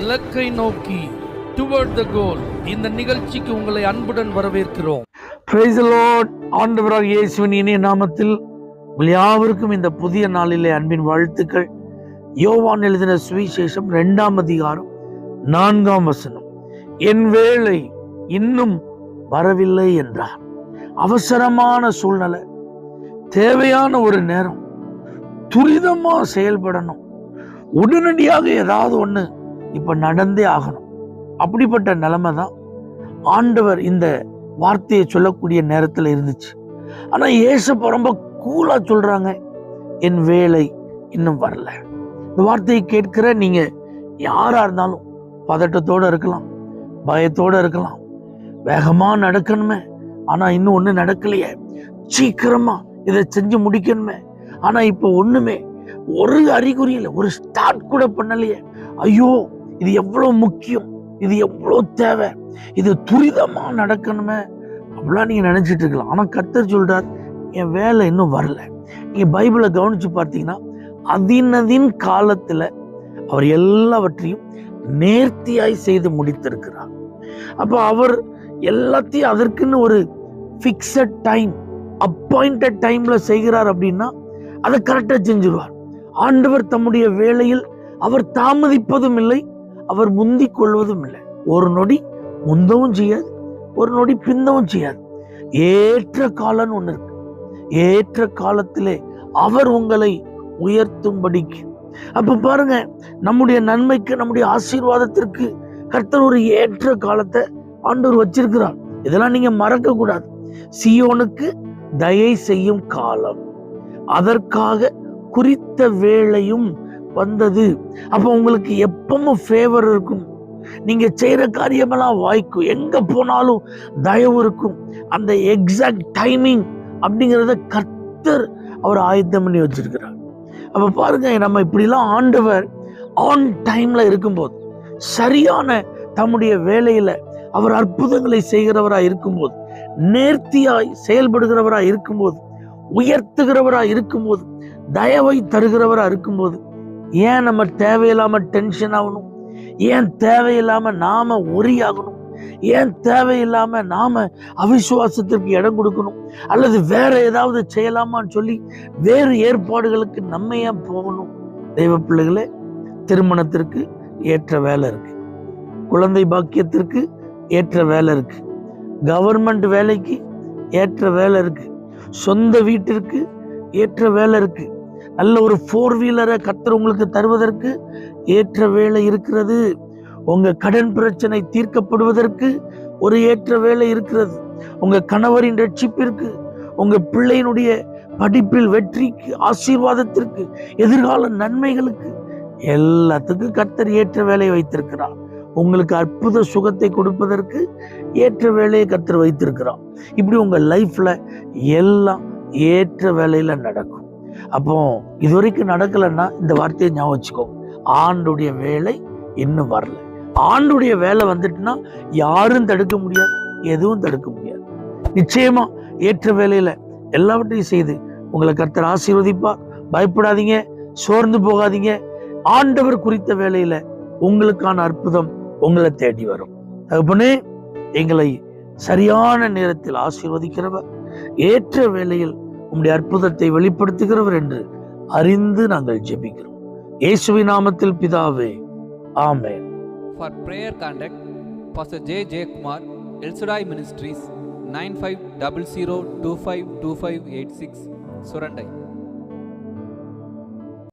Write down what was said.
இலக்கை நோக்கி டுவர்ட் த கோல். இந்த நிகழ்ச்சிக்கு உங்களை அன்புடன் வரவேற்கிறோம். Praise the Lord. ஆண்டவராகிய இயேசுவின் இனிய நாமத்தில் உங்கள் யாவருக்கும் இந்த புதிய நாளிலே அன்பின் வாழ்த்துக்கள். யோவான் எழுதின சுவிசேஷம் 2ஆம் அதிகாரம் 4ஆம் வசனம். என் வேளை இன்னும் வரவில்லை என்றார். அவசரமான சூழ்நிலை, தேவையான ஒரு நேரம், துரிதமா செயல்படணும், உடனடியாக ஏதாவது ஒண்ணு இப்ப நடந்தே ஆகணும். அப்படிப்பட்ட நிலைமை தான் ஆண்டவர் இந்த வார்த்தையை சொல்லக்கூடிய நேரத்துல இருந்துச்சு. ஆனா இயேசு ரொம்ப கூலா சொல்றாங்க, என் வேலை இன்னும் வரல. இந்த வார்த்தையை கேட்கிற நீங்க யாரா இருந்தாலும் பதட்டத்தோட இருக்கலாம், பயத்தோட இருக்கலாம், வேகமா நடக்கணுமே ஆனா இன்னும் ஒண்ணு நடக்கலையே, சீக்கிரமா இதை செஞ்சு முடிக்கணுமே ஆனா இப்ப ஒண்ணுமே ஒரு அறிகுறி இல்லை, ஒரு ஸ்டார்ட் கூட பண்ணலையே, ஐயோ இது எவ்வளவு முக்கியம், இது எவ்வளவு தேவை, இது துரிதமா நடக்கணுமே அப்படிலாம் நீங்க நினைச்சிட்டு இருக்கலாம். ஆனா கர்த்தர் சொல்றார், என் வேலை இன்னும் வரல. நீங்க பைபிளை கவனிச்சு பார்த்தீங்கன்னா அதின் காலத்துல அவர் எல்லாவற்றையும் நேர்த்தியாய் செய்து முடித்திருக்கிறார். அப்ப அவர் எல்லாத்தையும் அதற்குன்னு ஒரு பிக்சட் டைம், அப்பாயிண்டட் டைம்ல செய்கிறார் அப்படின்னா அதை கரெக்டா செஞ்சிருவார். ஆண்டவர் தம்முடைய வேளையில் அவர் தாமதிப்பதும் இல்லை, அவர் முந்திக் கொள்வதும் இல்லை. ஒரு நொடி முந்தவும் செய்யாது, ஒரு நொடி பிந்தவும் செய்யாது. ஏற்ற காலம்னு ஒண்ணு இருக்கு. ஏற்ற காலத்திலே அவர் உங்களை உயர்த்தும்படிக்கு. அப்ப பாருங்க, நம்முடைய நன்மைக்கு, நம்முடைய ஆசீர்வாதத்திற்கு கர்த்தர் ஒரு ஏற்ற காலத்தை ஆண்டவர் வச்சிருக்கிறார். இதெல்லாம் நீங்க மறக்க கூடாது. சீயோனுக்கு தயை செய்யும் காலம், அதற்காக குறித்த வேளையும் வந்தது. அப்ப உங்களுக்கு எப்பவும் ஃபேவர் இருக்கும், நீங்க செய்யற காரியமெல்லாம் வாய்க்கும், எங்க போனாலும் தயவு இருக்கும். அந்த எக்ஸாக்ட் டைமிங் அப்படிங்கிறத கர்த்தர் அவர் ஆயத்தம் பண்ணி வச்சிருக்கிறார். அப்ப பாருங்க, நம்ம இப்படிலாம் ஆண்டவர் ஆன் டைம்ல இருக்கும்போது, சரியான தம்முடைய வேலையில அவர் அற்புதங்களை செய்கிறவராய் இருக்கும்போது, நேர்த்தியாய் செயல்படுகிறவராய் இருக்கும்போது, உயர்த்துகிறவராய் இருக்கும்போது, தயவை தருகிறவரா இருக்கும்போது, ஏன் நம்ம தேவையில்லாம டென்ஷன் ஆகணும்? ஏன் தேவையில்லாம நாம ஒரியாகணும்? ஏன் தேவையில்லாம நாம அவிசுவாசத்திற்கு இடம் கொடுக்கணும்? அல்லது வேற ஏதாவது செய்யலாமான்னு சொல்லி வேறு ஏற்பாடுகளுக்கு நம்ம ஏன் போகணும்? தெய்வ பிள்ளைகளே, திருமணத்திற்கு ஏற்ற வேலை இருக்கு, குழந்தை பாக்கியத்திற்கு ஏற்ற வேலை இருக்கு, கவர்மெண்ட் வேலைக்கு ஏற்ற வேலை இருக்கு, சொந்த வீட்டிற்கு ஏற்ற வேலை இருக்கு, நல்ல ஒரு 4 வீலரை கர்த்தர் உங்களுக்கு தருவதற்கு ஏற்ற வேலை இருக்கிறது, உங்க கடன் பிரச்சனை தீர்க்கப்படுவதற்கு ஒரு ஏற்ற வேலை இருக்கிறது, உங்க கணவரின் ரட்சிப்பிற்கு, உங்க பிள்ளையினுடைய படிப்பில் வெற்றிக்கு, ஆசீர்வாதத்திற்கு, எதிர்கால நன்மைகளுக்கு, எல்லாத்துக்கும் கர்த்தர் ஏற்ற வேலையை வைத்திருக்கிறார். உங்களுக்கு அற்புத சுகத்தை கொடுப்பதற்கு ஏற்ற வேலையை கர்த்தர் வைத்திருக்கிறார். இப்படி உங்க லைஃப்ல எல்லாம் ஏற்ற வேலையில நடக்கும். அப்போ இதுவரைக்கும் நடக்கலைன்னா இந்த வார்த்தையை ஞாபகம் வச்சுக்கோ, ஆண்டுடைய வேலை இன்னும் வரல. ஆண்டுடைய வேலை வந்துட்டுன்னா யாரும் தடுக்க முடியாது, எதுவும் தடுக்க முடியாது. நிச்சயமா ஏற்ற வேலையில எல்லாவற்றையும் செய்து உங்களை கர்த்தர் ஆசீர்வதிப்பார். பயப்படாதீங்க, சோர்ந்து போகாதீங்க. ஆண்டவர் குறித்த வேலையில உங்களுக்கான அற்புதம் உங்களை தேடி வரும். தகப்பனே, எங்களை சரியான நேரத்தில் ஆசீர்வதிக்கிறவர், ஏற்ற வேளையில் உம்முடைய அற்புதத்தை வெளிப்படுத்துகிறவர் என்று அறிந்து நாங்கள் ஜெபிக்கிறோம். இயேசுவின் நாமத்தில் பிதாவே, ஆமென். For prayer contact Pastor J. J. Kumar, El Shaddai Ministries, 9500252586, Surandai.